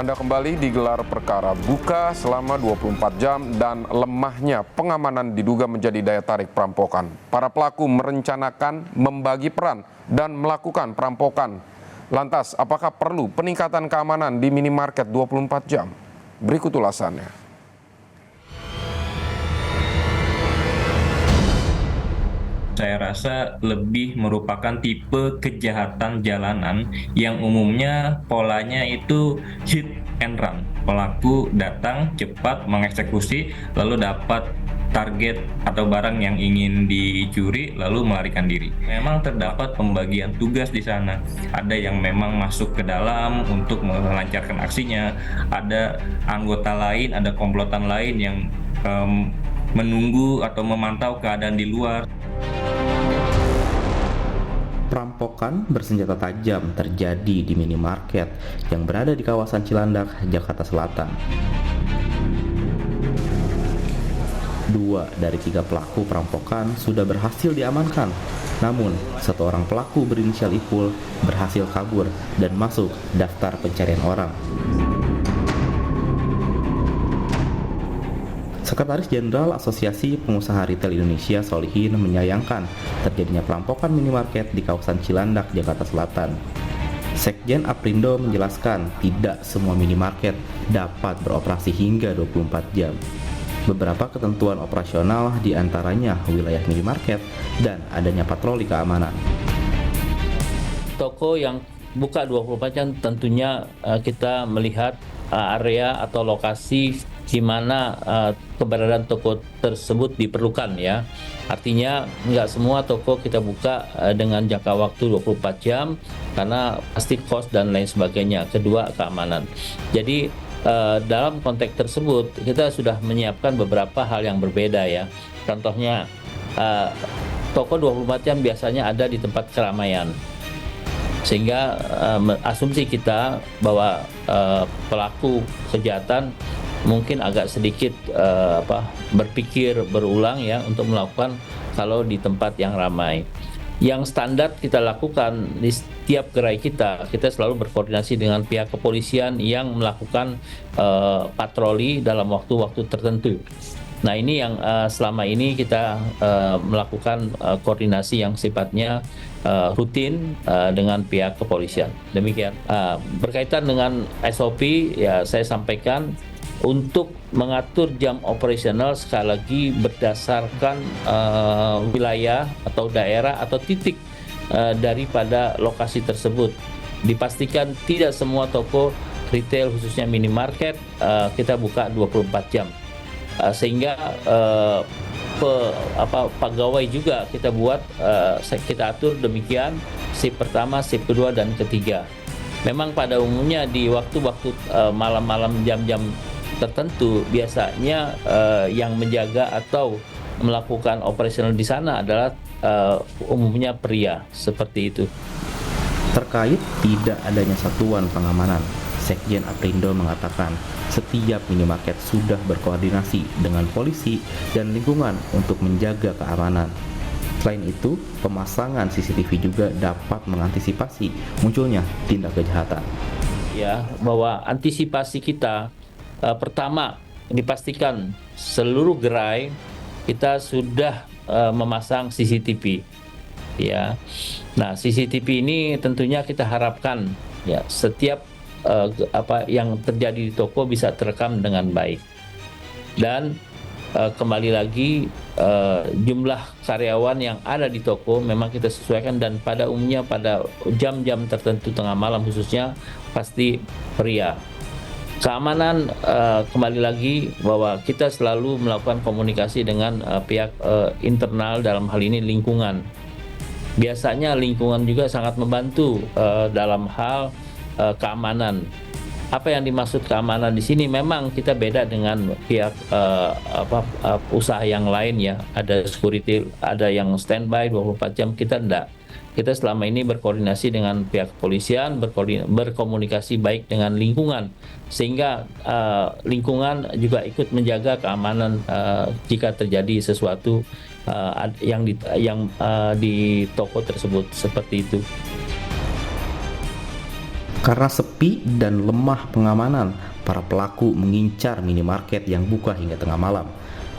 Anda kembali digelar perkara buka selama 24 jam dan lemahnya pengamanan diduga menjadi daya tarik perampokan. Para pelaku merencanakan membagi peran dan melakukan perampokan. Lantas, apakah perlu peningkatan keamanan di minimarket 24 jam? Berikut ulasannya. Saya rasa lebih merupakan tipe kejahatan jalanan yang umumnya polanya itu hit and run. Pelaku datang cepat mengeksekusi lalu dapat target atau barang yang ingin dicuri lalu melarikan diri. Memang terdapat pembagian tugas di sana. Ada yang memang masuk ke dalam untuk melancarkan aksinya, ada anggota lain, ada komplotan lain yang menunggu atau memantau keadaan di luar. Perampokan bersenjata tajam terjadi di minimarket yang berada di kawasan Cilandak, Jakarta Selatan. 2 dari 3 pelaku perampokan sudah berhasil diamankan. Namun, 1 orang pelaku berinisial Ipul berhasil kabur dan masuk daftar pencarian orang. Sekretaris Jenderal Asosiasi Pengusaha Retail Indonesia Solihin menyayangkan terjadinya perampokan minimarket di kawasan Cilandak, Jakarta Selatan. Sekjen Aprindo menjelaskan tidak semua minimarket dapat beroperasi hingga 24 jam. Beberapa ketentuan operasional diantaranya wilayah minimarket dan adanya patroli keamanan. Toko yang buka 24 jam tentunya kita melihat area atau lokasi di mana keberadaan toko tersebut diperlukan ya. Artinya nggak semua toko kita buka dengan jangka waktu 24 jam karena pasti cost dan lain sebagainya. Kedua, keamanan. Jadi dalam konteks tersebut kita sudah menyiapkan beberapa hal yang berbeda ya. Contohnya toko 24 jam biasanya ada di tempat keramaian. Sehingga asumsi kita bahwa pelaku kejahatan mungkin agak sedikit berpikir berulang ya untuk melakukan kalau di tempat yang ramai. Yang standar kita lakukan di setiap gerai kita selalu berkoordinasi dengan pihak kepolisian yang melakukan patroli dalam waktu-waktu tertentu. Nah ini yang selama ini kita melakukan koordinasi yang sifatnya rutin dengan pihak kepolisian. Demikian. Berkaitan dengan SOP ya saya sampaikan untuk mengatur jam operasional sekali lagi berdasarkan wilayah atau daerah atau titik daripada lokasi tersebut. Dipastikan tidak semua toko retail khususnya minimarket kita buka 24 jam. Sehingga pegawai juga kita buat kita atur demikian shift pertama, shift kedua dan ketiga. Memang pada umumnya di waktu-waktu malam-malam jam-jam tertentu biasanya yang menjaga atau melakukan operasional di sana adalah umumnya pria seperti itu. Terkait tidak adanya satuan pengamanan, Sekjen Aprindo mengatakan setiap minimarket sudah berkoordinasi dengan polisi dan lingkungan untuk menjaga keamanan. Selain itu, pemasangan CCTV juga dapat mengantisipasi munculnya tindak kejahatan. Ya, bahwa antisipasi kita pertama dipastikan seluruh gerai kita sudah memasang CCTV. Ya, nah CCTV ini tentunya kita harapkan ya setiap yang terjadi di toko bisa terekam dengan baik. Dan kembali lagi jumlah karyawan yang ada di toko memang kita sesuaikan dan pada umumnya pada jam-jam tertentu tengah malam khususnya pasti pria. Keamanan kembali lagi bahwa kita selalu melakukan komunikasi dengan pihak internal dalam hal ini lingkungan. Biasanya lingkungan juga sangat membantu dalam hal keamanan. Apa yang dimaksud keamanan di sini memang kita beda dengan pihak usaha yang lain ya. Ada security, ada yang standby 24 jam, kita enggak. Kita selama ini berkoordinasi dengan pihak kepolisian, berkomunikasi baik dengan lingkungan, sehingga lingkungan juga ikut menjaga keamanan jika terjadi sesuatu yang di toko tersebut seperti itu. Karena sepi dan lemah pengamanan, para pelaku mengincar minimarket yang buka hingga tengah malam.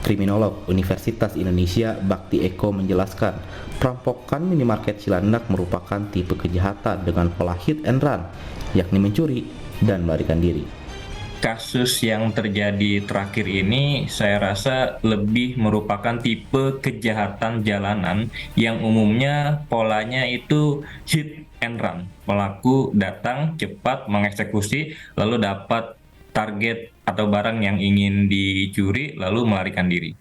Kriminolog Universitas Indonesia Bakti Eko menjelaskan, perampokan minimarket Cilandak merupakan tipe kejahatan dengan pola hit and run, yakni mencuri dan melarikan diri. Kasus yang terjadi terakhir ini saya rasa lebih merupakan tipe kejahatan jalanan yang umumnya polanya itu hit and run. Pelaku datang cepat mengeksekusi lalu dapat target atau barang yang ingin dicuri lalu melarikan diri.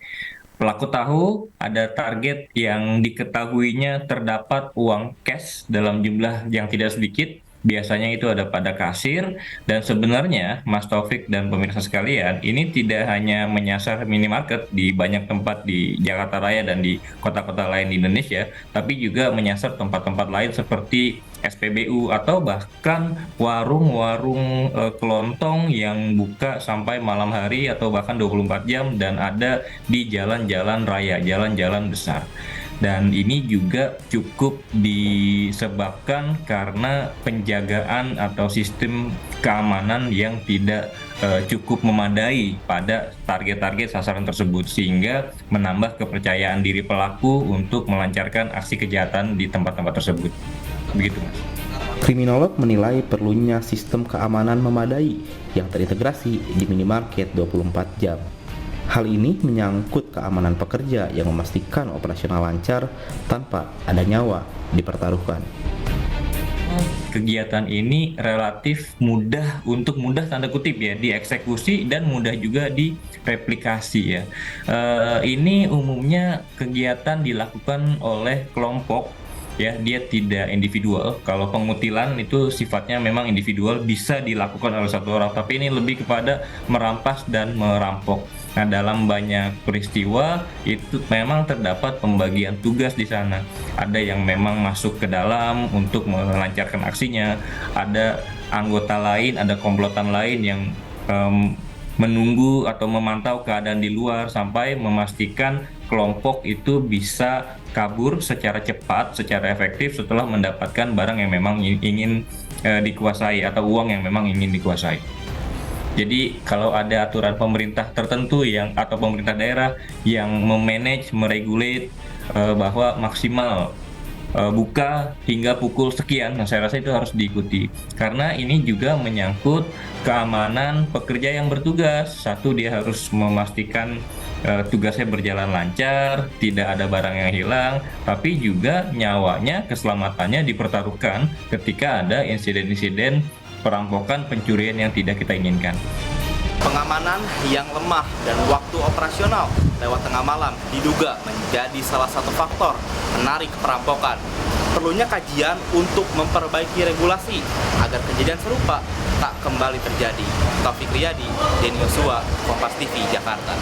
Pelaku tahu ada target yang diketahuinya terdapat uang cash dalam jumlah yang tidak sedikit. Biasanya itu ada pada kasir, dan sebenarnya Mas Taufik dan pemirsa sekalian, ini tidak hanya menyasar minimarket di banyak tempat di Jakarta Raya dan di kota-kota lain di Indonesia, tapi juga menyasar tempat-tempat lain seperti SPBU atau bahkan warung-warung kelontong yang buka sampai malam hari atau bahkan 24 jam dan ada di jalan-jalan raya, jalan-jalan besar. Dan ini juga cukup disebabkan karena penjagaan atau sistem keamanan yang tidak cukup memadai pada target-target sasaran tersebut, sehingga menambah kepercayaan diri pelaku untuk melancarkan aksi kejahatan di tempat-tempat tersebut. Begitu, Mas. Kriminolog menilai perlunya sistem keamanan memadai yang terintegrasi di minimarket 24 jam. Hal ini menyangkut keamanan pekerja yang memastikan operasional lancar tanpa ada nyawa dipertaruhkan. Kegiatan ini relatif mudah tanda kutip ya dieksekusi dan mudah juga direplikasi ya. Ini umumnya kegiatan dilakukan oleh kelompok ya, dia tidak individual. Kalau pengutilan itu sifatnya memang individual, bisa dilakukan oleh satu orang, tapi ini lebih kepada merampas dan merampok. Nah, dalam banyak peristiwa itu memang terdapat pembagian tugas di sana. Ada yang memang masuk ke dalam untuk melancarkan aksinya, ada anggota lain, ada komplotan lain yang menunggu atau memantau keadaan di luar sampai memastikan kelompok itu bisa kabur secara cepat, secara efektif setelah mendapatkan barang yang memang ingin dikuasai atau uang yang memang ingin dikuasai. Jadi kalau ada aturan pemerintah tertentu atau pemerintah daerah yang memanage, meregulate bahwa maksimal buka hingga pukul sekian, nah saya rasa itu harus diikuti. Karena ini juga menyangkut keamanan pekerja yang bertugas. Satu, dia harus memastikan tugasnya berjalan lancar, tidak ada barang yang hilang, tapi juga nyawanya, keselamatannya dipertaruhkan ketika ada insiden-insiden perampokan, pencurian yang tidak kita inginkan. Pengamanan yang lemah dan waktu operasional lewat tengah malam diduga menjadi salah satu faktor menarik perampokan. Perlunya kajian untuk memperbaiki regulasi agar kejadian serupa tak kembali terjadi. Taufik Riyadi, Denny Yosua, Kompas TV, Jakarta.